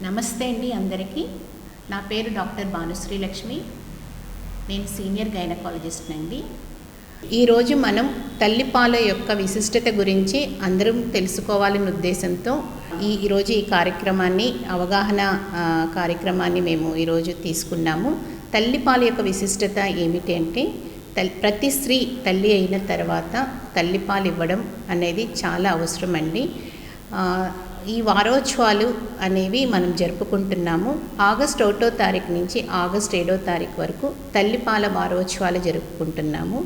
నమస్తే అండి అందరికీ. నా పేరు డాక్టర్ భానుశ్రీ లక్ష్మి. నేను సీనియర్ గైనకాలజిస్ట్ అండి. ఈరోజు మనం తల్లిపాల యొక్క విశిష్టత గురించి అందరం తెలుసుకోవాలనే ఉద్దేశంతో ఈరోజు ఈ కార్యక్రమాన్ని కార్యక్రమాన్ని మేము ఈరోజు తీసుకున్నాము. తల్లిపాల యొక్క విశిష్టత ఏమిటి అంటే ప్రతి స్త్రీ తల్లి అయిన తర్వాత తల్లిపాలు ఇవ్వడం అనేది చాలా అవసరం అండి. ఈ వారోత్సవాలు అనేవి మనం జరుపుకుంటున్నాము. ఆగస్టు 1వ తారీఖు నుంచి ఆగస్టు 7వ తారీఖు వరకు తల్లిపాల వారోత్సవాలు జరుపుకుంటున్నాము.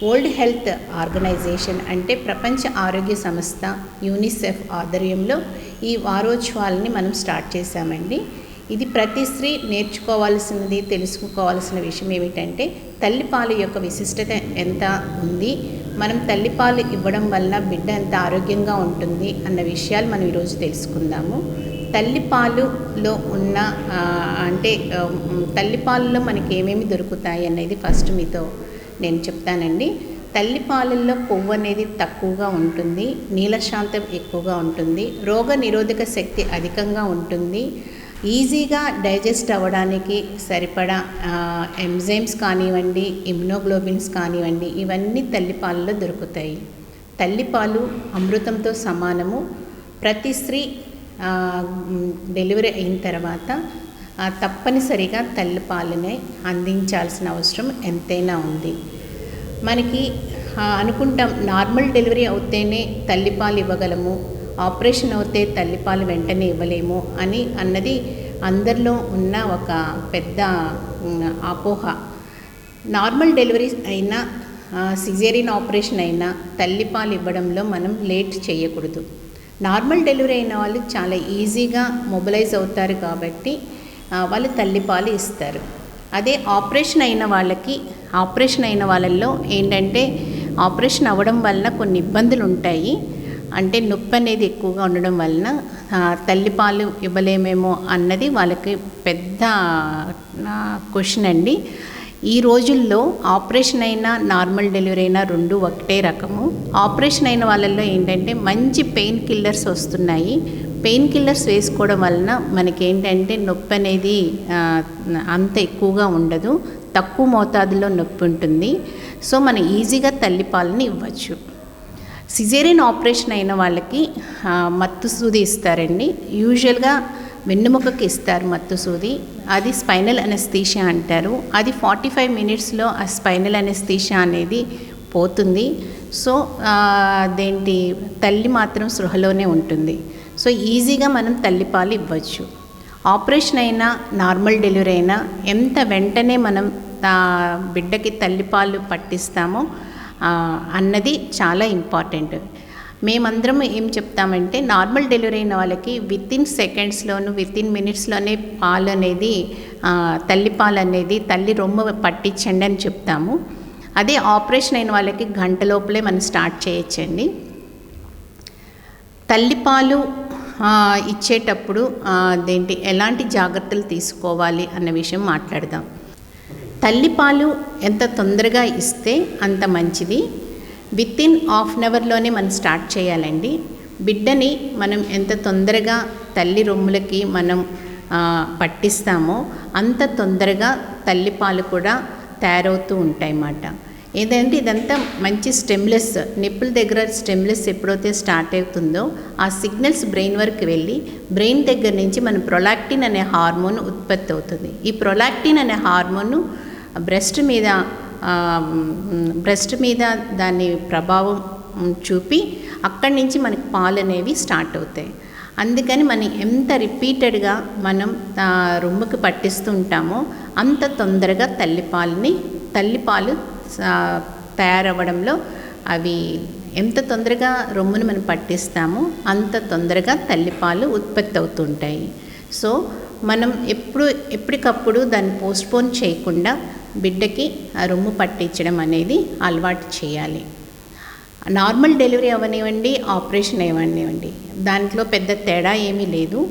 వరల్డ్ హెల్త్ ఆర్గనైజేషన్ అంటే ప్రపంచ ఆరోగ్య సంస్థ యూనిసెఫ్ ఆధ్వర్యంలో ఈ వారోత్సవాలని మనం స్టార్ట్ చేశామండి. ఇది ప్రతి స్త్రీ నేర్చుకోవాల్సినది, తెలుసుకోవాల్సిన విషయం ఏమిటంటే తల్లిపాల యొక్క విశిష్టత ఎంత ఉంది, మనం తల్లిపాలు ఇవ్వడం వల్ల బిడ్డ ఎంత ఆరోగ్యంగా ఉంటుంది అన్న విషయాలు మనం ఈరోజు తెలుసుకుందాము. తల్లిపాలులో ఉన్న తల్లిపాలలో మనకి ఏమేమి దొరుకుతాయి అనేది ఫస్ట్ మీతో నేను చెప్తానండి. తల్లిపాలల్లో కొవ్వు అనేది తక్కువగా ఉంటుంది, నీలశాంతం ఎక్కువగా ఉంటుంది, రోగ నిరోధక శక్తి అధికంగా ఉంటుంది, ఈజీగా డైజెస్ట్ అవ్వడానికి సరిపడా ఎంజైమ్స్ కానివ్వండి, ఇమ్యునోగ్లోబిన్స్ కానివ్వండి, ఇవన్నీ తల్లిపాలలో దొరుకుతాయి. తల్లిపాలు అమృతంతో సమానము. ప్రతి స్త్రీ డెలివరీ అయిన తర్వాత తప్పనిసరిగా తల్లిపాలనే అందించాల్సిన అవసరం ఎంతైనా ఉంది. మనకి అనుకుంటాం నార్మల్ డెలివరీ అవుతేనే తల్లిపాలు ఇవ్వగలము, ఆపరేషన్ అవుతే తల్లిపాలు వెంటనే ఇవ్వలేము అన్నది అందరిలో ఉన్న ఒక పెద్ద అపోహ. నార్మల్ డెలివరీ అయినా సిజేరియన్ ఆపరేషన్ అయినా తల్లిపాలు ఇవ్వడంలో మనం లేట్ చేయకూడదు. నార్మల్ డెలివరీ అయిన వాళ్ళు చాలా ఈజీగా మొబిలైజ్ అవుతారు కాబట్టి వాళ్ళు తల్లిపాలు ఇస్తారు. అదే ఆపరేషన్ అయిన వాళ్ళల్లో ఏంటంటే ఆపరేషన్ అవ్వడం వలన కొన్ని ఇబ్బందులు ఉంటాయి. అంటే నొప్పి అనేది ఎక్కువగా ఉండడం వలన తల్లిపాలు ఇవ్వలేమేమో అన్నది వాళ్ళకి పెద్ద క్వశ్చన్ అండి. ఈ రోజుల్లో ఆపరేషన్ అయినా నార్మల్ డెలివరీ అయినా రెండు ఒకటే రకము. ఆపరేషన్ అయిన వాళ్ళల్లో ఏంటంటే మంచి పెయిన్ కిల్లర్స్ వస్తున్నాయి. పెయిన్ కిల్లర్స్ వేసుకోవడం వలన మనకేంటంటే నొప్పి అనేది అంత ఎక్కువగా ఉండదు, తక్కువ మోతాదులో నొప్పి ఉంటుంది. సో మనం ఈజీగా తల్లిపాలని ఇవ్వచ్చు. సిజేరియన్ ఆపరేషన్ అయిన వాళ్ళకి మత్తు సూది ఇస్తారండి. యూజువల్గా వెన్నుముకకి ఇస్తారు మత్తు సూది. అది స్పైనల్ అనెస్థీషియా అంటారు. అది 45 మినిట్స్లో ఆ స్పైనల్ అనెస్థీషియా అనేది పోతుంది. సో తల్లి మాత్రం సృహలోనే ఉంటుంది. సో ఈజీగా మనం తల్లిపాలు ఇవ్వచ్చు. ఆపరేషన్ అయినా నార్మల్ డెలివరీ అయినా ఎంత వెంటనే మనం బిడ్డకి తల్లిపాలు పట్టిస్తామో అన్నది చాలా ఇంపార్టెంట్. మేమందరం ఏం చెప్తామంటే నార్మల్ డెలివరీ అయిన వాళ్ళకి వితిన్ సెకండ్స్లోను వితిన్ మినిట్స్లోనే పాలు అనేది తల్లిపాలు అనేది తల్లి రొమ్ము పట్టించండి అని చెప్తాము. అదే ఆపరేషన్ అయిన వాళ్ళకి గంట లోపలే మనం స్టార్ట్ చేయొచ్చండి. తల్లిపాలు ఇచ్చేటప్పుడు ఎలాంటి జాగ్రత్తలు తీసుకోవాలి అన్న విషయం మాట్లాడదాం. తల్లిపాలు ఎంత తొందరగా ఇస్తే అంత మంచిది. వితిన్ హాఫ్ అన్ అవర్లోనే మనం స్టార్ట్ చేయాలండి. బిడ్డని మనం ఎంత తొందరగా తల్లి రొమ్ములకి మనం పట్టిస్తామో అంత తొందరగా తల్లిపాలు కూడా తయారవుతూ ఉంటాయి అన్నమాట. ఏదంటే ఇదంతా మంచి స్టెమ్లెస్, నిప్పుల దగ్గర స్టెమ్లెస్ ఎప్పుడైతే స్టార్ట్ అవుతుందో ఆ సిగ్నల్స్ బ్రెయిన్ వరకు వెళ్ళి బ్రెయిన్ దగ్గర నుంచి మన ప్రొలాక్టిన్ అనే హార్మోన్ ఉత్పత్తి అవుతుంది. ఈ ప్రొలాక్టిన్ అనే హార్మోన్ బ్రెస్ట్ మీద దాని ప్రభావం చూపి అక్కడి నుంచి మనకి పాలు అనేవి స్టార్ట్ అవుతాయి. అందుకని మనం ఎంత రిపీటెడ్గా మనం రొమ్ముకి పట్టిస్తూ ఉంటామో అంత తొందరగా తల్లిపాలు తయారవ్వడంలో అవి ఎంత తొందరగా రొమ్మును మనం పట్టిస్తామో అంత తొందరగా తల్లిపాలు ఉత్పత్తి అవుతుంటాయి. సో మనం ఎప్పటికప్పుడు దాన్ని పోస్ట్పోన్ చేయకుండా బిడ్డకి ఆ రొమ్ము పట్టించడం అనేది అలవాటు చేయాలి. నార్మల్ డెలివరీ అవనివ్వండి, ఆపరేషన్ అవనివ్వండి, దాంట్లో పెద్ద తేడా ఏమీ లేదు.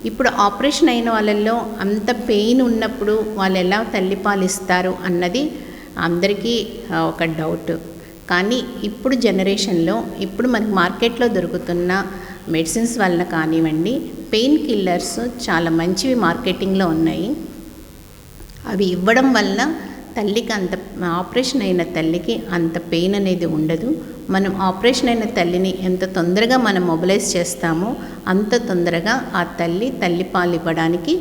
ఇప్పుడు ఆపరేషన్ అయిన వాళ్ళల్లో అంత పెయిన్ ఉన్నప్పుడు వాళ్ళు ఎలా తల్లిపాలు ఇస్తారు అన్నది అందరికీ ఒక డౌట్. కానీ ఇప్పుడు జనరేషన్లో ఇప్పుడు మనకి మార్కెట్లో దొరుకుతున్న మెడిసిన్స్ వలన కానివ్వండి, పెయిన్ కిల్లర్స్ చాలా మంచివి మార్కెటింగ్లో ఉన్నాయి. అవి ఇవ్వడం వల్ల తల్లికి అంత ఆపరేషన్ అయిన తల్లికి అంత పెయిన్ అనేది ఉండదు. మనం ఆపరేషన్ అయిన తల్లిని ఎంత తొందరగా మనం మొబిలైజ్ చేస్తామో అంత తొందరగా ఆ తల్లి పాలు ఇవ్వడానికి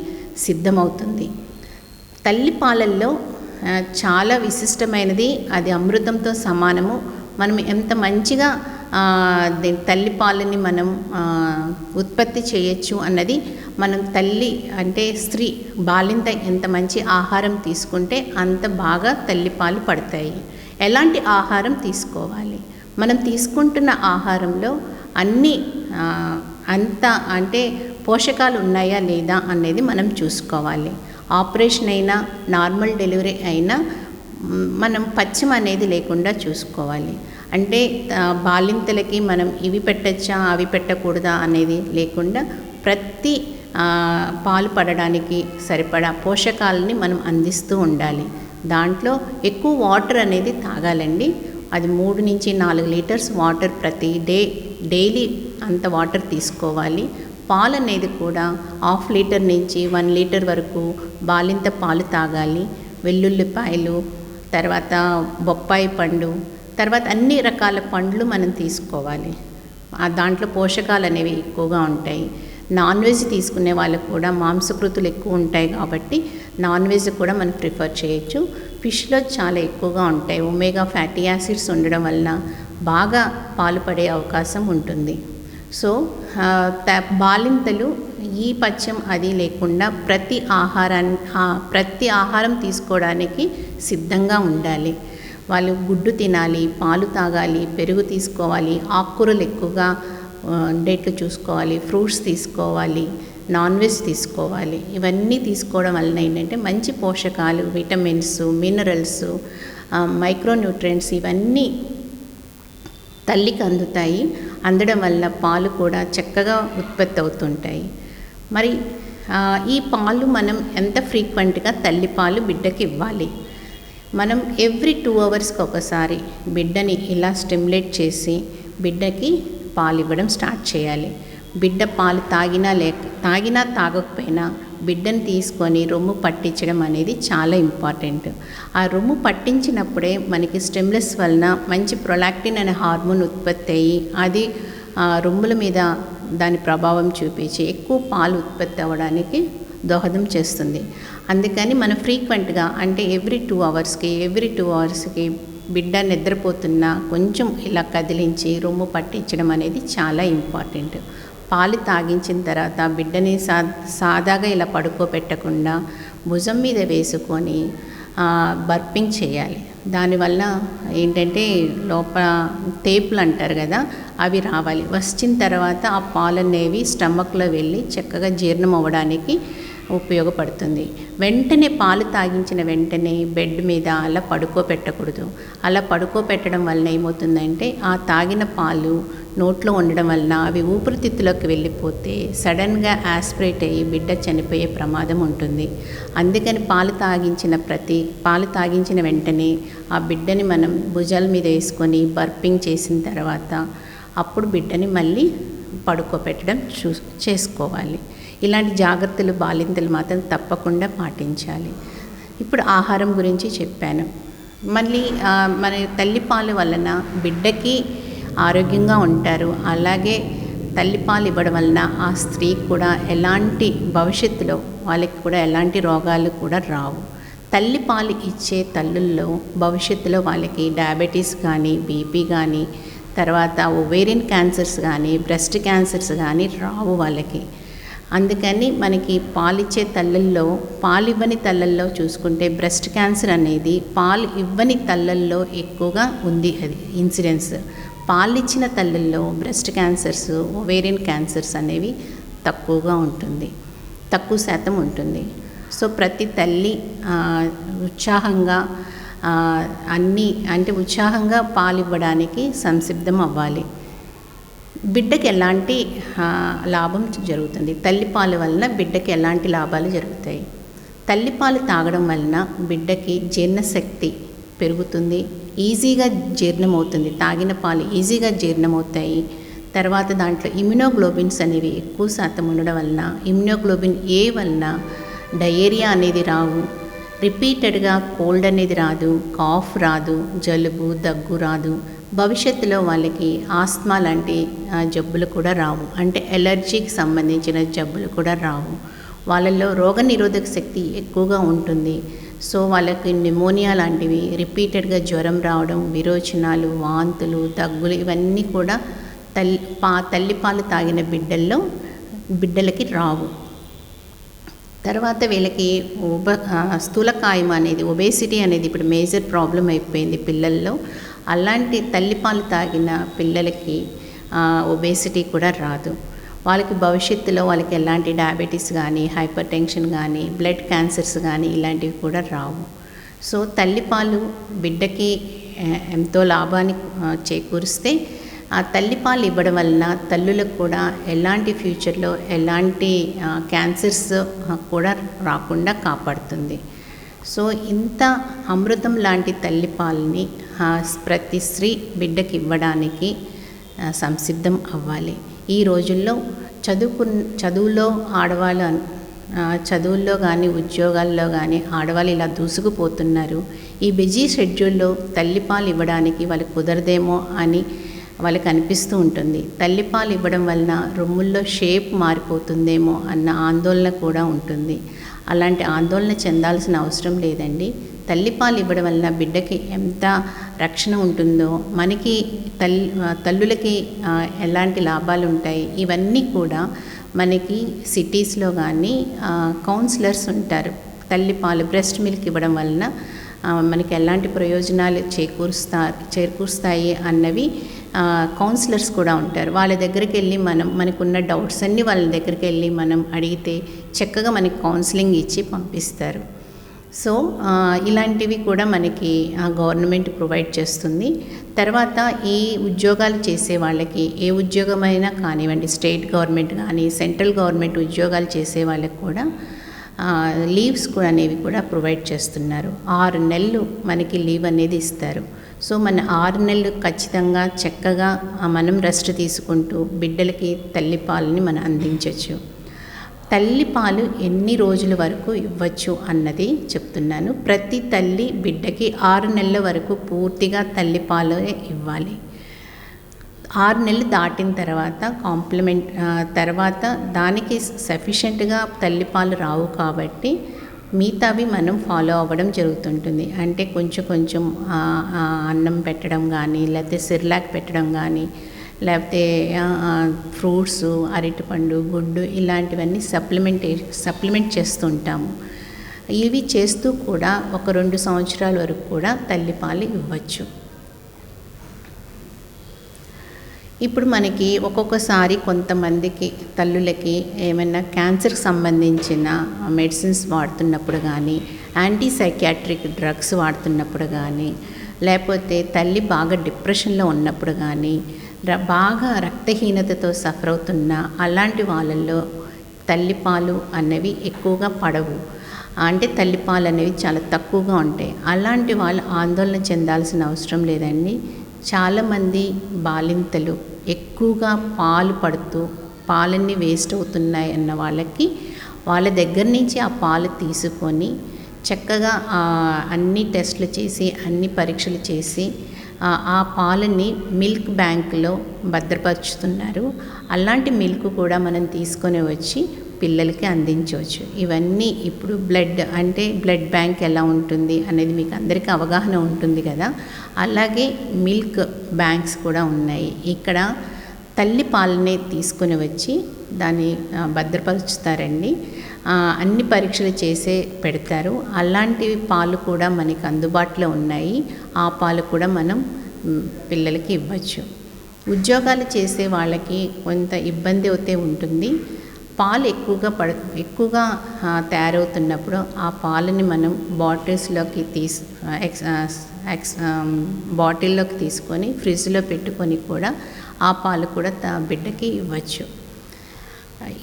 సిద్ధమవుతుంది. తల్లి పాలల్లో చాలా విశిష్టమైనది, అది అమృతంతో సమానము. మనం ఎంత మంచిగా తల్లి పాలని మనం ఉత్పత్తి చేయొచ్చు అన్నది, మనం తల్లి అంటే స్త్రీ బాలింత ఎంత మంచి ఆహారం తీసుకుంటే అంత బాగా తల్లి పాలు పడతాయి. ఎలాంటి ఆహారం తీసుకోవాలి, మనం తీసుకుంటున్న ఆహారంలో అన్నీ అంత అంటే పోషకాలు ఉన్నాయా లేదా అనేది మనం చూసుకోవాలి. ఆపరేషన్ అయినా నార్మల్ డెలివరీ అయినా మనం పచ్చం అనేది లేకుండా చూసుకోవాలి. అంటే బాలింతలకి మనం ఇవి పెట్టచ్చా అవి పెట్టకూడదా అనేది లేకుండా ప్రతి పాలు పడడానికి సరిపడా పోషకాలని మనం అందిస్తూ ఉండాలి. దాంట్లో ఎక్కువ వాటర్ అనేది తాగాలండి. అది 3 నుంచి 4 లీటర్స్ వాటర్ డైలీ అంత వాటర్ తీసుకోవాలి. పాలు అనేది కూడా 1/2 లీటర్ నుంచి 1 లీటర్ వరకు బాలింత పాలు తాగాలి. వెల్లుల్లిపాయలు, తర్వాత బొప్పాయి పండు, తర్వాత అన్ని రకాల పండ్లు మనం తీసుకోవాలి. దాంట్లో పోషకాలు అనేవి ఎక్కువగా ఉంటాయి. నాన్ వెజ్ తీసుకునే వాళ్ళకు కూడా మాంసకృతులు ఎక్కువ ఉంటాయి కాబట్టి నాన్ వెజ్ కూడా మనం ప్రిఫర్ చేయొచ్చు. ఫిష్లో చాలా ఎక్కువగా ఉంటాయి. ఒమేగా ఫ్యాటీ యాసిడ్స్ ఉండడం వలన బాగా పాలు పడే అవకాశం ఉంటుంది. సో బాలింతలు ఈ పచ్చం అది లేకుండా ప్రతి ఆహారం తీసుకోవడానికి సిద్ధంగా ఉండాలి. వాళ్ళు గుడ్డు తినాలి, పాలు తాగాలి, పెరుగు తీసుకోవాలి, ఆకుకూరలు ఎక్కువగా ఉండేట్లు చూసుకోవాలి, ఫ్రూట్స్ తీసుకోవాలి, నాన్ వెజ్ తీసుకోవాలి. ఇవన్నీ తీసుకోవడం వలన ఏంటంటే మంచి పోషకాలు, విటమిన్స్, మినరల్స్, మైక్రోన్యూట్రియంట్స్ ఇవన్నీ తల్లికి అందుతాయి. అందడం వల్ల పాలు కూడా చక్కగా ఉత్పత్తి అవుతుంటాయి. మరి ఈ పాలు మనం ఎంత ఫ్రీక్వెంట్గా తల్లి పాలు బిడ్డకి ఇవ్వాలి? మనం ఎవ్రీ 2 అవర్స్కి ఒకసారి బిడ్డని ఇలా స్టిమ్యులేట్ చేసి బిడ్డకి పాలు ఇవ్వడం స్టార్ట్ చేయాలి. బిడ్డ పాలు తాగినా తాగకపోయినా బిడ్డని తీసుకొని రొమ్ము పట్టించడం అనేది చాలా ఇంపార్టెంట్. ఆ రొమ్ము పట్టించినప్పుడే మనకి స్టిమ్యులస్ వలన మంచి ప్రొలాక్టిన్ అనే హార్మోన్ ఉత్పత్తి అయ్యి అది రొమ్ముల మీద దాని ప్రభావం చూపించి ఎక్కువ పాలు ఉత్పత్తి అవ్వడానికి దోహదం చేస్తుంది. అందుకని మనం ఫ్రీక్వెంట్గా అంటే ఎవ్రీ 2 అవర్స్కి బిడ్డ నిద్రపోతున్నా కొంచెం ఇలా కదిలించి రొమ్ము పట్టించడం అనేది చాలా ఇంపార్టెంట్. పాలు తాగించిన తర్వాత బిడ్డని సాదాగా ఇలా పడుకోబెట్టకుండా భుజం మీద వేసుకొని బర్పింగ్ చేయాలి. దానివల్ల ఏంటంటే లోపల తేపులు అంటారు కదా, అవి రావాలి. వచ్చిన తర్వాత ఆ పాలు అనేవి స్టమక్లో వెళ్ళి చక్కగా జీర్ణం అవ్వడానికి ఉపయోగపడుతుంది. వెంటనే పాలు తాగించిన వెంటనే బెడ్ మీద అలా పడుకోబెట్టకూడదు. అలా పడుకోబెట్టడం వలన ఏమవుతుందంటే ఆ తాగిన పాలు నోట్లో ఉండడం వలన అవి ఊపిరితిత్తులోకి వెళ్ళిపోతే సడన్గా యాస్పిరేట్ అయ్యి బిడ్డ చనిపోయే ప్రమాదం ఉంటుంది. అందుకని పాలు తాగించిన వెంటనే ఆ బిడ్డని మనం భుజాల మీద వేసుకొని బర్పింగ్ చేసిన తర్వాత అప్పుడు బిడ్డని మళ్ళీ పడుకోబెట్టడం చేసుకోవాలి. ఇలాంటి జాగ్రత్తలు బాలింతలు మాత్రం తప్పకుండా పాటించాలి. ఇప్పుడు ఆహారం గురించి చెప్పాను. మళ్ళీ మన తల్లిపాలు వలన బిడ్డకి ఆరోగ్యంగా ఉంటారు. అలాగే తల్లిపాలు ఇవ్వడం వలన ఆ స్త్రీ కూడా భవిష్యత్తులో వాళ్ళకి కూడా ఎలాంటి రోగాలు కూడా రావు. తల్లిపాలు ఇచ్చే తల్లుల్లో భవిష్యత్తులో వాళ్ళకి డయాబెటీస్ కానీ, బీపీ కానీ, తర్వాత ఓవేరియన్ క్యాన్సర్స్ కానీ, బ్రెస్ట్ క్యాన్సర్స్ కానీ రావు వాళ్ళకి. అందుకని మనకి పాలిచ్చే తల్లుల్లో, పాలు ఇవ్వని తల్లుల్లో చూసుకుంటే బ్రెస్ట్ క్యాన్సర్ అనేది పాలు ఇవ్వని తల్లుల్లో ఎక్కువగా ఉంది. అది ఇన్సిడెన్స్. పాలు ఇచ్చిన తల్లుల్లో బ్రెస్ట్ క్యాన్సర్స్, ఓవేరియన్ క్యాన్సర్స్ అనేవి తక్కువ శాతం ఉంటుంది. సో ప్రతి తల్లి ఉత్సాహంగా పాలు ఇవ్వడానికి సంసిద్ధం అవ్వాలి. బిడ్డకి ఎలాంటి లాభం జరుగుతుంది? తల్లిపాలు వలన బిడ్డకి ఎలాంటి లాభాలు జరుగుతాయి? తల్లిపాలు తాగడం వలన బిడ్డకి జీర్ణశక్తి పెరుగుతుంది, ఈజీగా జీర్ణమవుతుంది. తాగిన పాలు ఈజీగా జీర్ణమవుతాయి. తర్వాత దాంట్లో ఇమ్యునోగ్లోబిన్స్ అనేవి ఎక్కువ శాతం ఉండడం వలన ఇమ్యునోగ్లోబిన్ ఏ వలన డయేరియా అనేది రావు, రిపీటెడ్గా కోల్డ్ అనేది రాదు, కాఫ్ రాదు, జలుబు దగ్గు రాదు, భవిష్యత్తులో వాళ్ళకి ఆస్మా లాంటి జబ్బులు కూడా రావు, అంటే ఎలర్జీకి సంబంధించిన జబ్బులు కూడా రావు. వాళ్ళల్లో రోగనిరోధక శక్తి ఎక్కువగా ఉంటుంది. సో వాళ్ళకి న్యూమోనియా లాంటివి, రిపీటెడ్గా జ్వరం రావడం, విరోచనాలు, వాంతులు, దగ్గులు ఇవన్నీ కూడా తల్లిపాలు తాగిన బిడ్డలకి రావు. తర్వాత వీళ్ళకి స్థూలకాయం అనేది, ఒబేసిటీ అనేది ఇప్పుడు మేజర్ ప్రాబ్లం అయిపోయింది పిల్లల్లో. అలాంటి తల్లిపాలు తాగిన పిల్లలకి ఒబేసిటీ కూడా రాదు. వాళ్ళకి భవిష్యత్తులో వాళ్ళకి ఎలాంటి డయాబెటీస్ కానీ, హైపర్ టెన్షన్ కానీ, బ్లడ్ క్యాన్సర్స్ కానీ ఇలాంటివి కూడా రావు. సో తల్లిపాలు బిడ్డకి ఎంతో లాభాన్ని చేకూరిస్తే ఆ తల్లిపాలు ఇవ్వడం వలన తల్లులకు కూడా ఎలాంటి ఫ్యూచర్లో ఎలాంటి క్యాన్సర్స్ కూడా రాకుండా కాపాడుతుంది. సో ఇంత అమృతం లాంటి తల్లిపాలని ప్రతి స్త్రీ బిడ్డకి ఇవ్వడానికి సంసిద్ధం అవ్వాలి. ఈ రోజుల్లో చదువులో ఆడవాళ్ళు చదువుల్లో కానీ ఉద్యోగాల్లో కానీ ఆడవాళ్ళు ఇలా దూసుకుపోతున్నారు. ఈ బిజీ షెడ్యూల్లో తల్లిపాలు ఇవ్వడానికి వాళ్ళకి కుదరదేమో అని వాళ్ళకి అనిపిస్తూ ఉంటుంది. తల్లిపాలు ఇవ్వడం వలన రొమ్ముల్లో షేప్ మారిపోతుందేమో అన్న ఆందోళన కూడా ఉంటుంది. అలాంటి ఆందోళన చెందాల్సిన అవసరం లేదండి. తల్లిపాలు ఇవ్వడం వలన బిడ్డకి ఎంత రక్షణ ఉంటుందో, మనకి తల్లులకి ఎలాంటి లాభాలు ఉంటాయి, ఇవన్నీ కూడా మనకి సిటీస్లో కానీ కౌన్సిలర్స్ ఉంటారు. తల్లిపాలు బ్రెస్ట్ మిల్క్ ఇవ్వడం వలన మనకి ఎలాంటి ప్రయోజనాలు చేకూరుస్తాయి అన్నవి కౌన్సిలర్స్ కూడా ఉంటారు. వాళ్ళ దగ్గరికి వెళ్ళి మనకున్న డౌట్స్ అన్నీ వాళ్ళ దగ్గరికి వెళ్ళి మనం అడిగితే చక్కగా మనకి కౌన్సిలింగ్ ఇచ్చి పంపిస్తారు. సో ఇలాంటివి కూడా మనకి గవర్నమెంట్ ప్రొవైడ్ చేస్తుంది. తర్వాత ఈ ఉద్యోగాలు చేసే వాళ్ళకి, ఏ ఉద్యోగమైనా కానివ్వండి, స్టేట్ గవర్నమెంట్ కానీ సెంట్రల్ గవర్నమెంట్ ఉద్యోగాలు చేసే వాళ్ళకి కూడా లీవ్స్ కూడా అనేవి కూడా ప్రొవైడ్ చేస్తున్నారు. 6 నెలలు మనకి లీవ్ అనేది ఇస్తారు. సో మన 6 నెలలు ఖచ్చితంగా చక్కగా మనం రెస్ట్ తీసుకుంటూ బిడ్డలకి తల్లిపాలని మనం అందించవచ్చు. తల్లిపాలు ఎన్ని రోజుల వరకు ఇవ్వచ్చు అన్నది చెప్తున్నాను. ప్రతి తల్లి బిడ్డకి 6 నెలల వరకు పూర్తిగా తల్లిపాలు ఇవ్వాలి. 6 నెలలు దాటిన తర్వాత కాంప్లిమెంట్ తర్వాత దానికి సఫిషియెంట్గా తల్లిపాలు రావు కాబట్టి మిగతావి మనం ఫాలో అవ్వడం జరుగుతుంటుంది. అంటే కొంచెం అన్నం పెట్టడం కానీ, లేకపోతే సిర్లాక్ పెట్టడం కానీ, లేకపోతే ఫ్రూట్స్, అరటిపండు, గుడ్డు ఇలాంటివన్నీ సప్లిమెంట్ చేస్తుంటాము. ఇవి చేస్తూ కూడా ఒక 2 సంవత్సరాల వరకు కూడా తల్లిపాలు ఇవ్వచ్చు. ఇప్పుడు మనకి ఒక్కొక్కసారి కొంతమందికి తల్లులకి ఏమైనా క్యాన్సర్కి సంబంధించిన మెడిసిన్స్ వాడుతున్నప్పుడు కానీ, యాంటీ సైకియాట్రిక్ డ్రగ్స్ వాడుతున్నప్పుడు కానీ, లేకపోతే తల్లి బాగా డిప్రెషన్లో ఉన్నప్పుడు కానీ, బాగా రక్తహీనతతో సఫర్ అవుతున్న అలాంటి వాళ్ళల్లో తల్లిపాలు అనేవి ఎక్కువగా పడవు. అంటే తల్లిపాలు అనేవి చాలా తక్కువగా ఉంటాయి. అలాంటి వాళ్ళు ఆందోళన చెందాల్సిన అవసరం లేదండి. చాలామంది బాలింతలు ఎక్కువగా పాలు పడుతూ పాలన్నీ వేస్ట్ అవుతున్నాయి అన్న వాళ్ళకి వాళ్ళ దగ్గర నుంచి ఆ పాలు తీసుకొని చక్కగా అన్ని టెస్టులు చేసి అన్ని పరీక్షలు చేసి ఆ పాలని మిల్క్ బ్యాంకులో భద్రపరుచుతున్నారు. అలాంటి మిల్క్ కూడా మనం తీసుకొని వచ్చి పిల్లలకి అందించవచ్చు. ఇవన్నీ ఇప్పుడు బ్లడ్ బ్యాంక్ ఎలా ఉంటుంది అనేది మీకు అందరికీ అవగాహన ఉంటుంది కదా. అలాగే మిల్క్ బ్యాంక్స్ కూడా ఉన్నాయి. ఇక్కడ తల్లి పాలనే తీసుకొని వచ్చి దాన్ని భద్రపరుచుతారండి. అన్ని పరీక్షలు చేసే పెడతారు. అలాంటి పాలు కూడా మనకి అందుబాటులో ఉన్నాయి. ఆ పాలు కూడా మనం పిల్లలకి ఇవ్వచ్చు. ఉద్యోగాలు చేసే వాళ్ళకి కొంత ఇబ్బంది అయితే ఉంటుంది. పాలు ఎక్కువగా తయారవుతున్నప్పుడు ఆ పాలని మనం బాటిల్లోకి తీసుకొని ఫ్రిడ్జ్లో పెట్టుకొని కూడా ఆ పాలు కూడా బిడ్డకి ఇవ్వచ్చు.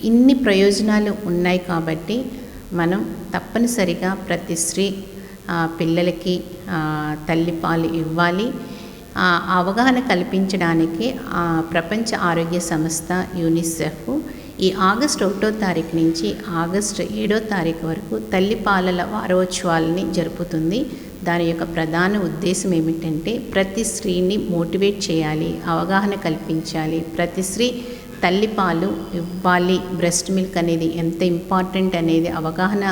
ఇన్ని ప్రయోజనాలు ఉన్నాయి కాబట్టి మనం తప్పనిసరిగా ప్రతి స్త్రీ పిల్లలకి తల్లిపాలు ఇవ్వాలి. అవగాహన కల్పించడానికి ప్రపంచ ఆరోగ్య సంస్థ యూనిసెఫ్ ఈ ఆగస్టు 1వ తారీఖు నుంచి ఆగస్టు 7వ తారీఖు వరకు తల్లిపాలల వారోత్సవాలని జరుపుతుంది. దాని యొక్క ప్రధాన ఉద్దేశం ఏమిటంటే ప్రతి స్త్రీని మోటివేట్ చేయాలి, అవగాహన కల్పించాలి. ప్రతి స్త్రీ తల్లిపాలు ఇవ్వాలి, బ్రెస్ట్ మిల్క్ అనేది ఎంత ఇంపార్టెంట్ అనేది అవగాహన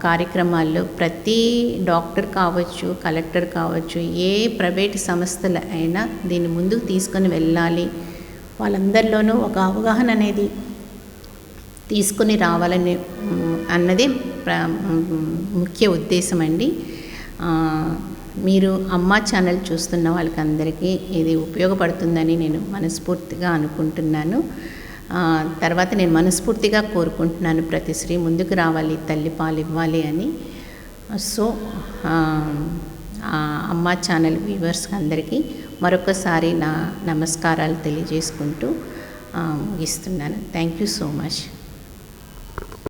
కార్యక్రమాల్లో ప్రతి డాక్టర్ కావచ్చు, కలెక్టర్ కావచ్చు, ఏ ప్రైవేట్ సంస్థలు అయినా దీన్ని ముందుకు తీసుకొని వెళ్ళాలి. వాళ్ళందరిలోనూ ఒక అవగాహన అనేది తీసుకొని రావాలని అన్నదే ముఖ్య ఉద్దేశం అండి. మీరు అమ్మ ఛానల్ చూస్తున్న వాళ్ళకందరికీ ఇది ఉపయోగపడుతుందని నేను మనస్ఫూర్తిగా అనుకుంటున్నాను. తర్వాత నేను మనస్ఫూర్తిగా కోరుకుంటున్నాను ప్రతి స్త్రీ ముందుకు రావాలి, తల్లిపాలు ఇవ్వాలి అని. సో అమ్మ ఛానల్ వ్యూవర్స్ అందరికీ మరొకసారి నా నమస్కారాలు తెలియజేసుకుంటూ ముగిస్తున్నాను. Thank you so much.